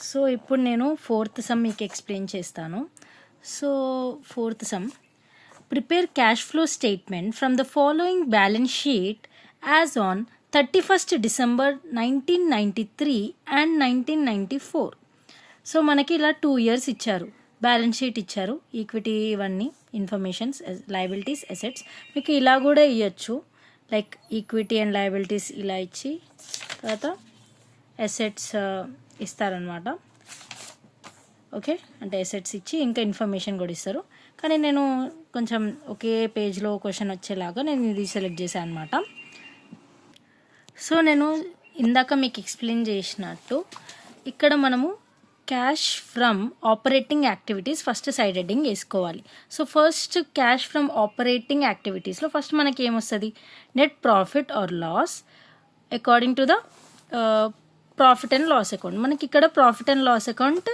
So ఇప్పుడు నేను fourth sum మీకు ఎక్స్ప్లెయిన్ చేస్తాను. So fourth sum, prepare cash flow statement from the following balance sheet as on 31st December 1993 and 1994. So మనకి ఇలా 2 years ఇచ్చారు, balance sheet ఇచ్చారు, equity ఇవన్నీ ఇన్ఫర్మేషన్స్, లయబిలిటీస్, అసెట్స్. మీకు ఇలా కూడా ఇవ్వచ్చు, లైక్ ఈక్విటీ అండ్ లయబిలిటీస్ ఇలా ఇచ్చి తర్వాత అసెట్స్ ఇస్తారనమాట. ఓకే, అంటే అసెట్స్ ఇచ్చి ఇంకా ఇన్ఫర్మేషన్ కూడా ఇస్తారు. కానీ నేను కొంచెం ఒకే పేజ్లో క్వశ్చన్ వచ్చేలాగా నేను ఇది సెలెక్ట్ చేశాను అనమాట. సో నేను ఇందాక మీకు ఎక్స్ప్లెయిన్ చేసినట్టు ఇక్కడ మనము cash from operating activities first side heading వేసుకోవాలి. So first cash from operating యాక్టివిటీస్లో ఫస్ట్ మనకి ఏమొస్తుంది, net profit or loss according to the profit and loss account. మనకి ఇక్కడ ప్రాఫిట్ అండ్ లాస్ అకౌంట్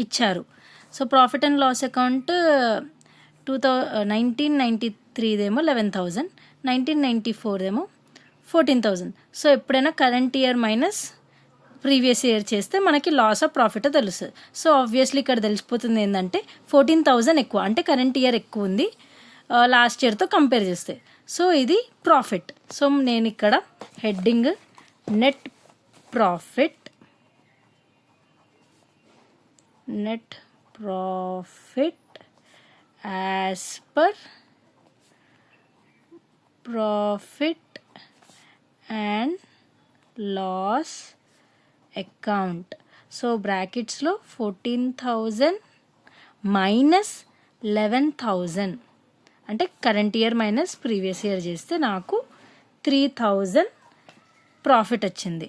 ఇచ్చారు. So profit and loss account 1993 11,000, 1994 14,000. So ఎప్పుడైనా current year minus previous year చేస్తే మనకి loss of profit తెలుస్తుంది. సో ఆబ్వియస్లీ ఇక్కడ తెలిసిపోతుంది ఏంటంటే 14,000 ఎక్కువ, అంటే కరెంట్ ఇయర్ ఎక్కువ ఉంది లాస్ట్ ఇయర్తో కంపేర్ చేస్తే. సో ఇది ప్రాఫిట్. సో నేను ఇక్కడ heading net profit as per profit and loss account. So బ్రాకెట్స్లో 14,000 మైనస్ 11,000 అంటే current year minus previous year చేస్తే నాకు 3,000 ప్రాఫిట్ వచ్చింది.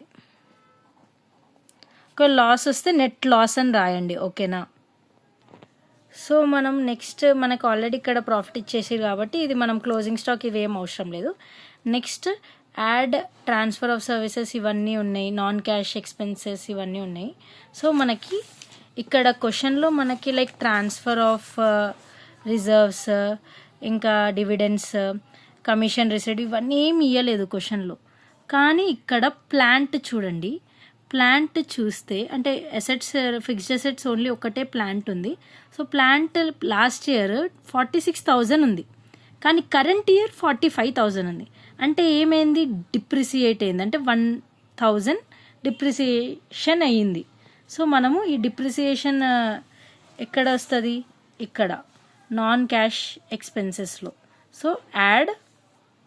ఒక లాస్ వస్తే నెట్ లాస్ అని రాయండి, ఓకేనా. సో మనం నెక్స్ట్ మనకు ఆల్రెడీ ఇక్కడ ప్రాఫిట్ ఇచ్చేసారు కాబట్టి ఇది మనం క్లోజింగ్ స్టాక్ ఇవేం అవసరం లేదు. Next add transfer of services ఇవన్నీ ఉన్నాయి, నాన్ క్యాష్ ఎక్స్పెన్సెస్ ఇవన్నీ ఉన్నాయి. సో మనకి ఇక్కడ క్వశ్చన్లో మనకి లైక్ ట్రాన్స్ఫర్ ఆఫ్ రిజర్వ్స్, ఇంకా డివిడెండ్స్, కమిషన్ రిసీవ్డ్ ఇవన్నీ ఏమి ఇవ్వలేదు క్వశ్చన్లో. కానీ ఇక్కడ ప్లాంట్ చూడండి, ప్లాంట్ చూస్తే అంటే అసెట్స్, ఫిక్స్డ్ అసెట్స్ ఓన్లీ ఒకటే ప్లాంట్ ఉంది. సో ప్లాంట్ లాస్ట్ ఇయర్ 46,000 ఉంది, కానీ కరెంట్ ఇయర్ 45,000 ఉంది. అంటే ఏమైంది, డిప్రిసియేట్ అయింది, అంటే 1,000 డిప్రిసియేషన్ అయ్యింది. సో మనము ఈ డిప్రిసియేషన్ ఎక్కడ వస్తుంది, ఇక్కడ నాన్ క్యాష్ ఎక్స్పెన్సెస్లో. సో యాడ్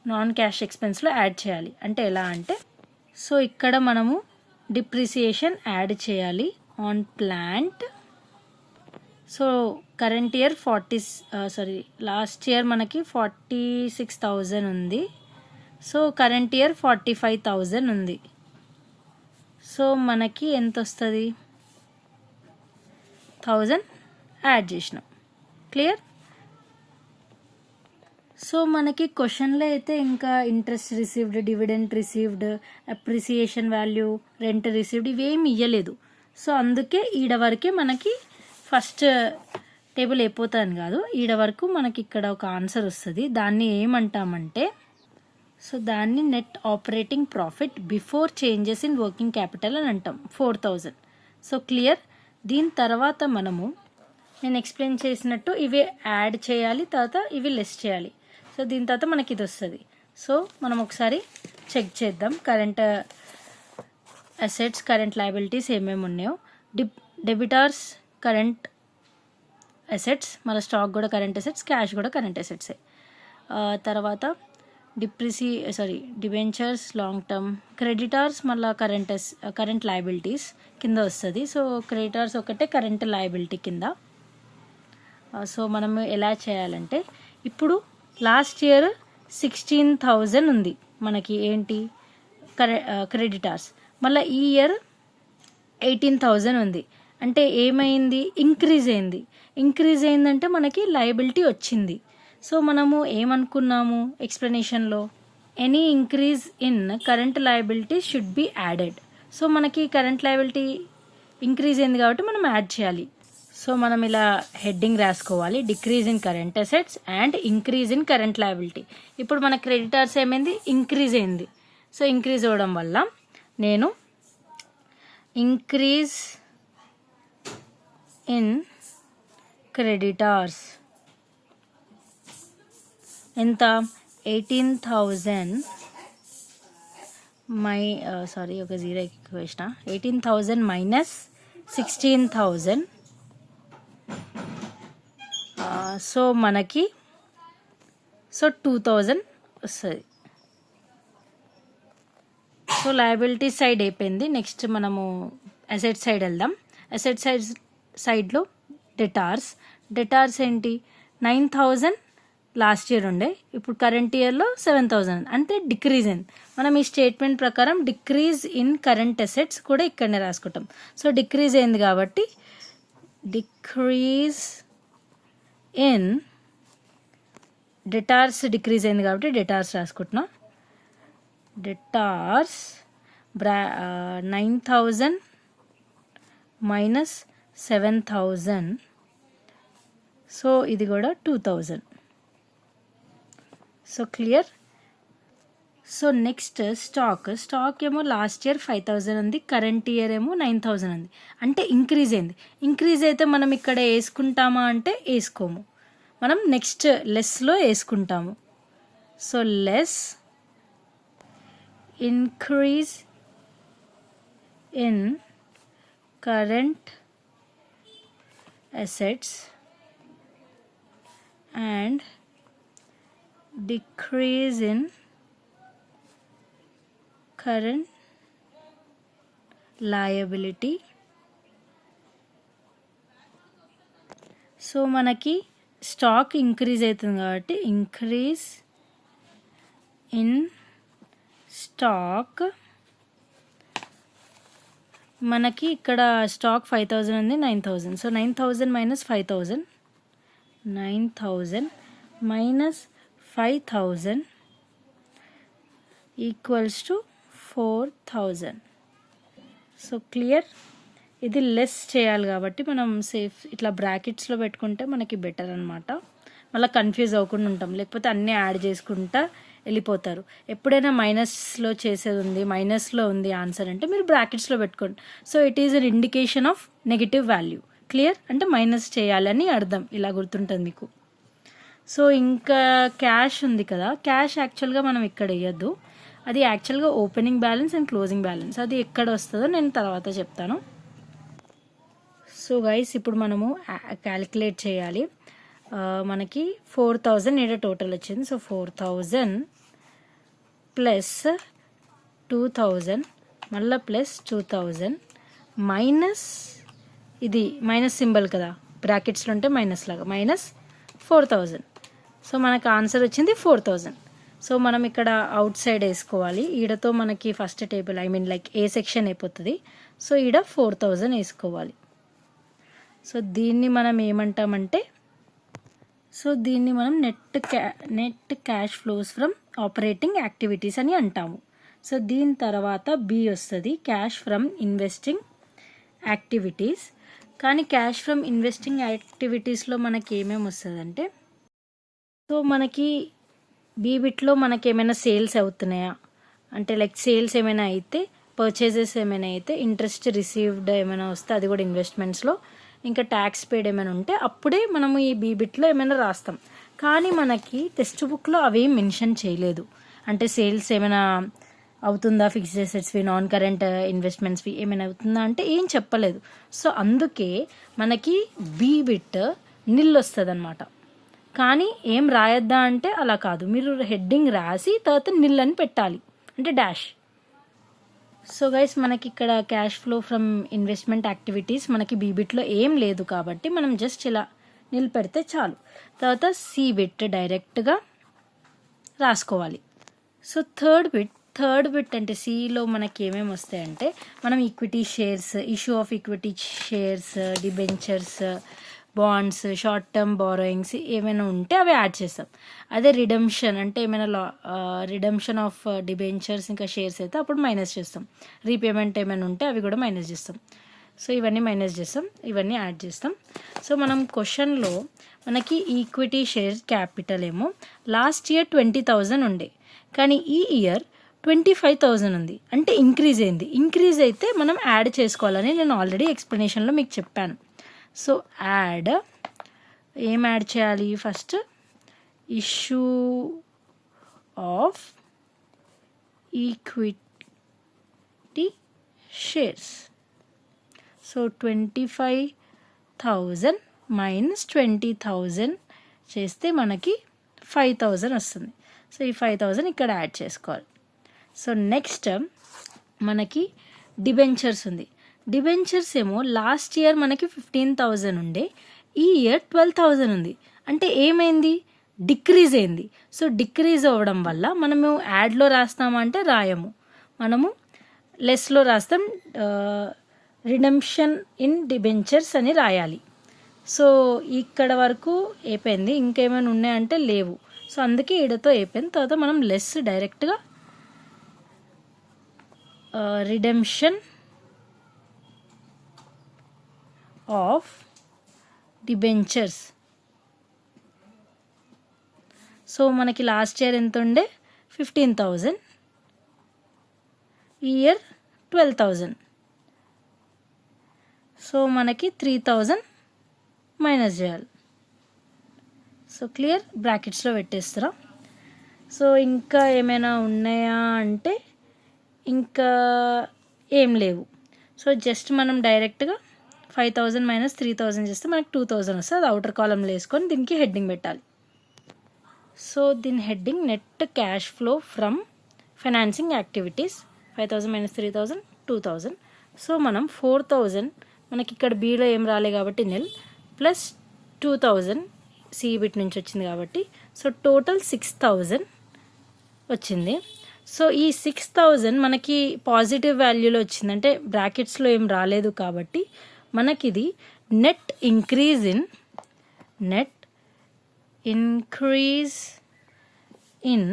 నాన్ క్యాష్ ఎక్స్పెన్స్లో యాడ్ చేయాలి. అంటే ఎలా అంటే, సో ఇక్కడ మనము డిప్రిసియేషన్ యాడ్ చేయాలి on plant. So current year last year మనకి 46,000 ఉంది. సో కరెంట్ ఇయర్ 45,000 ఉంది. సో మనకి ఎంత వస్తుంది, 1,000 యాడ్ చేసినాం. క్లియర్. సో మనకి క్వశ్చన్లో అయితే ఇంకా interest received, dividend received, appreciation value, rent received ఇవేమి ఇవ్వలేదు. సో అందుకే ఈడ వరకే మనకి ఫస్ట్ టేబుల్ అయిపోతాను కాదు, ఈడ వరకు మనకి ఇక్కడ ఒక ఆన్సర్ వస్తుంది. దాన్ని ఏమంటామంటే, సో దాన్ని net operating profit before changes in working capital అని అంటాం, 4,000. So clear. దీని తర్వాత మనము నేను ఎక్స్ప్లెయిన్ చేసినట్టు ఇవి యాడ్ చేయాలి, తర్వాత ఇవి లెస్ చేయాలి. సో దీని తర్వాత మనకి ఇది వస్తుంది. సో మనం ఒకసారి చెక్ చేద్దాం, కరెంట్ అసెట్స్, కరెంట్ లయబిలిటీస్ ఏమేమి ఉన్నాయో. డెబిటార్స్ కరెంట్ అసెట్స్, మళ్ళీ స్టాక్ కూడా కరెంట్ అసెట్స్, క్యాష్ కూడా కరెంట్ అసెట్సే. తర్వాత డిబెంచర్స్ లాంగ్ టర్మ్, క్రెడిటార్స్ మళ్ళీ కరెంట్ లయబిలిటీస్ కింద వస్తుంది. సో క్రెడిటార్స్ ఒకటే కరెంట్ లయబిలిటీ కింద. సో మనం ఎలా చేయాలంటే, ఇప్పుడు లాస్ట్ ఇయర్ 16,000 ఉంది మనకి ఏంటి క్రెడిటార్స్, మళ్ళీ ఈ ఇయర్ 18,000 ఉంది. అంటే ఏమైంది, ఇంక్రీజ్ అయిందంటే మనకి లయబిలిటీ వచ్చింది. సో మనము ఏమనుకున్నాము ఎక్స్ప్లెనేషన్లో, any increase in current liability should be added. So మనకి కరెంట్ లయబిలిటీ ఇంక్రీజ్ అయింది కాబట్టి మనం యాడ్ చేయాలి. సో మనం ఇలా హెడ్డింగ్ రాసుకోవాలి, decrease in current assets and increase in current liability. ఇప్పుడు మన క్రెడిటార్స్ ఏమైంది, ఇంక్రీజ్ అయింది. సో ఇంక్రీజ్ అవ్వడం వల్ల నేను ఇంక్రీజ్ ఇన్ క్రెడిటార్స్ ఎంత 18,000 ఒక జీరో ఎక్కువ వేసిన 18,000 మైనస్ 16,000 సో మనకి 2,000 వస్తుంది. సో లయబిలిటీ సైడ్ అయిపోయింది. నెక్స్ట్ మనము అసెట్ సైడ్ వెళ్దాం. అసెట్ సైడ్లో డెటార్స్ ఏంటి 9,000 లాస్ట్ ఇయర్ ఉండే, ఇప్పుడు కరెంట్ ఇయర్లో 7,000 అంటే డిక్రీజ్ అయింది. మనం ఈ స్టేట్మెంట్ ప్రకారం డిక్రీజ్ ఇన్ కరెంట్ అసెట్స్ కూడా ఇక్కడనే రాసుకుంటాం. సో డిక్రీజ్ అయింది కాబట్టి డిక్రీజ్ ఇన్ డెటార్స్ డిక్రీజ్ అయింది కాబట్టి డెటార్స్ రాసుకుంటున్నా. డెటార్స్ 9,000 మైనస్ 7,000 సో ఇది కూడా 2,000. So clear. So next stock ఏమో లాస్ట్ ఇయర్ 5,000 ఉంది, కరెంట్ ఇయర్ ఏమో 9,000 ఉంది. అంటే ఇంక్రీజ్ అయింది. ఇంక్రీజ్ అయితే మనం ఇక్కడ వేసుకుంటామా అంటే వేసుకోము, మనం నెక్స్ట్ లెస్లో వేసుకుంటాము. So less increase in current assets and decrease in current liability. So మనకి స్టాక్ ఇంక్రీజ్ అవుతుంది కాబట్టి ఇంక్రీజ్ ఇన్ స్టాక్ మనకి ఇక్కడ స్టాక్ 5,000 ఉంది, 9,000. So 9,000 minus 5,000 9,000 minus 5,000 equals to 4,000. So clear. ఇది లెస్ చేయాలి కాబట్టి మనం సేఫ్ ఇట్లా బ్రాకెట్స్లో పెట్టుకుంటే మనకి బెటర్ అనమాట. మళ్ళీ కన్ఫ్యూజ్ అవ్వకుండా ఉంటాం, లేకపోతే అన్నీ యాడ్ చేసుకుంటా వెళ్ళిపోతారు. ఎప్పుడైనా మైనస్లో చేసేది ఉంది, మైనస్లో ఉంది ఆన్సర్ అంటే మీరు బ్రాకెట్స్లో పెట్టుకోండి. So it is an indication of negative value. Clear అంటే మైనస్ చేయాలని అర్థం, ఇలా గుర్తుంటుంది మీకు. సో ఇంకా క్యాష్ ఉంది కదా, క్యాష్ యాక్చువల్గా మనం ఇక్కడ వేయద్దు, అది యాక్చువల్గా opening balance and closing balance. అది ఎక్కడ వస్తుందో నేను తర్వాత చెప్తాను. సో గైస్ ఇప్పుడు మనము క్యాలిక్యులేట్ చేయాలి. మనకి 4,000 ఇక్కడ టోటల్ వచ్చింది. సో 4,000 ప్లస్ 2,000 మళ్ళీ ప్లస్ 2,000 మైనస్ ఇది మైనస్ సింబల్ కదా బ్రాకెట్స్లో ఉంటే మైనస్ లాగా మైనస్ 4,000. సో మనకు ఆన్సర్ వచ్చింది 4,000. సో మనం ఇక్కడ అవుట్ సైడ్ వేసుకోవాలి. ఈడతో మనకి ఫస్ట్ టేబుల్ లైక్ ఏ సెక్షన్ అయిపోతుంది. సో ఈడ 4,000 వేసుకోవాలి. సో దీన్ని మనం ఏమంటామంటే దీన్ని మనం net cash flows from operating activities అని అంటాము. సో దీని తర్వాత బి వస్తుంది, క్యాష్ ఫ్రమ్ ఇన్వెస్టింగ్ యాక్టివిటీస్. కానీ క్యాష్ ఫ్రమ్ ఇన్వెస్టింగ్ యాక్టివిటీస్లో మనకి ఏమేమి వస్తుందంటే, సో మనకి బీబిట్లో మనకి ఏమైనా సేల్స్ అవుతున్నాయా అంటే లైక్ సేల్స్ ఏమైనా అయితే, పర్చేజెస్ ఏమైనా అయితే, ఇంట్రెస్ట్ రిసీవ్డ్ ఏమైనా వస్తే అది కూడా ఇన్వెస్ట్మెంట్స్లో, ఇంకా ట్యాక్స్ పేడ్ ఏమైనా ఉంటే అప్పుడే మనము ఈ బీబిట్లో ఏమైనా రాస్తాం. కానీ మనకి టెక్స్ట్ బుక్లో అవి మెన్షన్ చేయలేదు. అంటే సేల్స్ ఏమైనా అవుతుందా, ఫిక్స్డ్ అసెట్స్వి, నాన్ కరెంట్ ఇన్వెస్ట్మెంట్స్వి ఏమైనా అవుతుందా అంటే ఏం చెప్పలేదు. సో అందుకే మనకి బీబిట్ నిల్ వస్తుంది అనమాట. కానీ ఏం రాయొద్దా అంటే అలా కాదు, మీరు హెడ్డింగ్ రాసి తర్వాత నిల్ అని పెట్టాలి, అంటే డాష్. సో గైస్ మనకి ఇక్కడ cash flow from investment activities మనకి బీబిట్లో ఏం లేదు కాబట్టి మనం జస్ట్ ఇలా నిల్ పెడితే చాలు. తర్వాత సిబిట్ డైరెక్ట్గా రాసుకోవాలి. సో థర్డ్ బిట్ అంటే సిలో మనకి ఏమేమి వస్తాయంటే, మనం equity shares, issue of equity shares, debentures, bonds, short term borrowings ఏమైనా ఉంటే అవి యాడ్ చేస్తాం. అదే రిడమ్షన్ అంటే ఏమైనా రిడమ్షన్ ఆఫ్ డిబెంచర్స్ ఇంకా షేర్స్ అయితే అప్పుడు మైనస్ చేస్తాం. రీపేమెంట్ ఏమైనా ఉంటే అవి కూడా మైనస్ చేస్తాం. సో ఇవన్నీ మైనస్ చేస్తాం, ఇవన్నీ యాడ్ చేస్తాం. సో మనం క్వశ్చన్లో మనకి ఈక్విటీ షేర్ క్యాపిటల్ ఏమో లాస్ట్ ఇయర్ 20,000 ఉండే, కానీ ఈ ఇయర్ 25,000 ఉంది, అంటే ఇంక్రీజ్ అయింది. ఇంక్రీజ్ అయితే మనం యాడ్ చేసుకోవాలని నేను ఆల్రెడీ ఎక్స్ప్లెనేషన్లో మీకు చెప్పాను. సో ఏం యాడ్ చేయాలి first, issue of equity shares. So 25,000 minus 20,000 చేస్తే మనకి 5,000 వస్తుంది. సో ఈ 5,000 ఇక్కడ యాడ్ చేసుకోవాలి. సో నెక్స్ట్ మనకి డిబెంచర్స్ ఉంది. డిబెంచర్స్ ఏమో లాస్ట్ ఇయర్ మనకి 15,000 ఉండే, ఈ ఇయర్ 12,000 ఉంది. అంటే ఏమైంది, డిక్రీజ్ అయింది. సో డిక్రీజ్ అవ్వడం వల్ల మనము యాడ్లో రాస్తామంటే రాయము, మనము లెస్లో రాస్తాం, రిడెంప్షన్ ఇన్ డిబెంచర్స్ అని రాయాలి. సో ఇక్కడ వరకు అయిపోయింది. ఇంకేమైనా ఉన్నాయంటే లేవు. సో అందుకే ఈడతో అయిపోయింది. తర్వాత మనం లెస్ డైరెక్ట్గా రిడెంప్షన్ ఆఫ్ డిబెంచర్స్. సో మనకి లాస్ట్ ఇయర్ ఎంత ఉండే 15,000, ఈ ఇయర్ 12,000. సో మనకి 3,000 మైనస్ చేయాలి. సో క్లియర్, బ్రాకెట్స్లో పెట్టేస్తారా. సో ఇంకా ఏమైనా ఉన్నాయా అంటే ఇంకా ఏం లేవు. సో జస్ట్ మనం డైరెక్ట్గా 5,000 మైనస్ 3,000 చేస్తే మనకి 2,000 వస్తుంది. అది అవుటర్ కాలంలో వేసుకొని దీనికి హెడ్డింగ్ పెట్టాలి. సో దీని heading net cash flow from financing activities 5,000 minus 3,000 2,000. So మనం 4,000 మనకి ఇక్కడ బీలో ఏం రాలే కాబట్టి నిల్, ప్లస్ 2,000 సిబిట్ నుంచి వచ్చింది కాబట్టి, సో టోటల్ 6,000 వచ్చింది. సో ఈ 6,000 మనకి పాజిటివ్ వాల్యూలో వచ్చింది, అంటే బ్రాకెట్స్లో ఏం రాలేదు కాబట్టి మనకి ఇది net increase in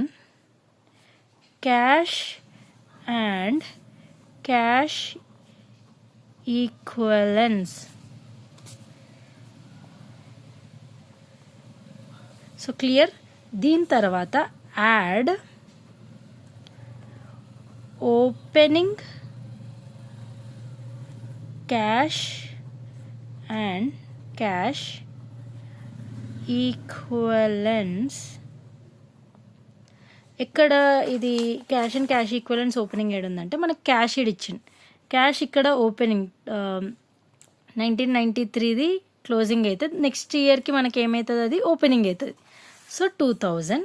cash and cash equivalents. So clear. దీని తర్వాత add opening cash and cash equivalence. ఇక్కడ ఇది cash and cash equivalence opening ఏడు ఉందంటే మనకు క్యాష్ ఇడ్ ఇచ్చింది. క్యాష్ ఇక్కడ ఓపెనింగ్ 1993ది క్లోజింగ్ అవుతుంది, నెక్స్ట్ ఇయర్కి మనకి ఏమవుతుంది, అది ఓపెనింగ్ అవుతుంది. సో 2,000.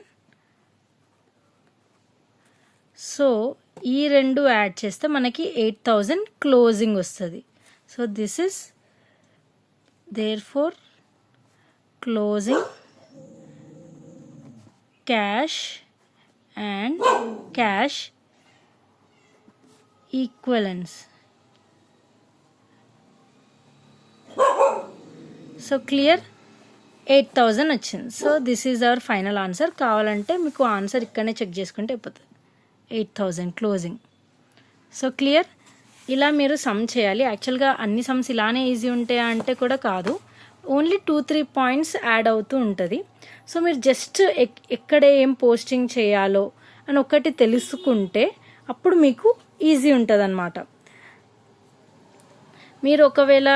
సో ఈ రెండు యాడ్ చేస్తే మనకి 8,000 క్లోజింగ్ వస్తుంది. So this is there four closing cash and cash equivalents. So clear, 8,000 వచ్చింది. So this is our final answer. కావాలంటే మీకు ఆన్సర్ ఇక్కడనే చెక్ చేసుకుంటే అయిపోతుంది. 8,000 క్లోజింగ్. So clear. ఇలా మీరు సమ్ చేయాలి. యాక్చువల్గా అన్ని సమ్స్ ఇలానే ఈజీ ఉంటాయా అంటే కూడా కాదు, ఓన్లీ 2-3 పాయింట్స్ యాడ్ అవుతూ ఉంటుంది. సో మీరు జస్ట్ ఎక్కడ ఏం పోస్టింగ్ చేయాలో అని ఒకటి తెలుసుకుంటే అప్పుడు మీకు ఈజీ ఉంటుంది అన్నమాట. మీరు ఒకవేళ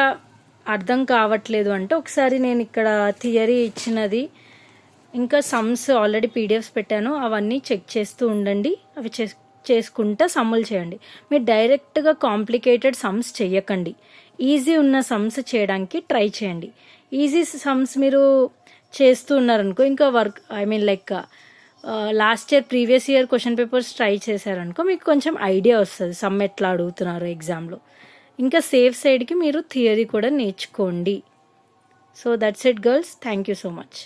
అర్థం కావట్లేదు అంటే ఒకసారి నేను ఇక్కడ థియరీ ఇచ్చినది ఇంకా సమ్స్ ఆల్రెడీ పీడిఎఫ్స్ పెట్టాను, అవన్నీ చెక్ చేస్తూ ఉండండి. అవి చేసుకుంటా సమ్ములు చేయండి. మీరు డైరెక్ట్గా కాంప్లికేటెడ్ సమ్స్ చేయకండి, ఈజీ ఉన్న సమ్స్ చేయడానికి ట్రై చేయండి. ఈజీ సమ్స్ మీరు చేస్తూ ఉన్నారనుకో, ఇంకా work like last year previous year question papers try చేశారనుకో మీకు కొంచెం ఐడియా వస్తుంది సమ్ ఎట్లా అడుగుతున్నారు ఎగ్జామ్లో. ఇంకా సేఫ్ సైడ్కి మీరు థియరీ కూడా నేర్చుకోండి. So that's it girls, thank you so much.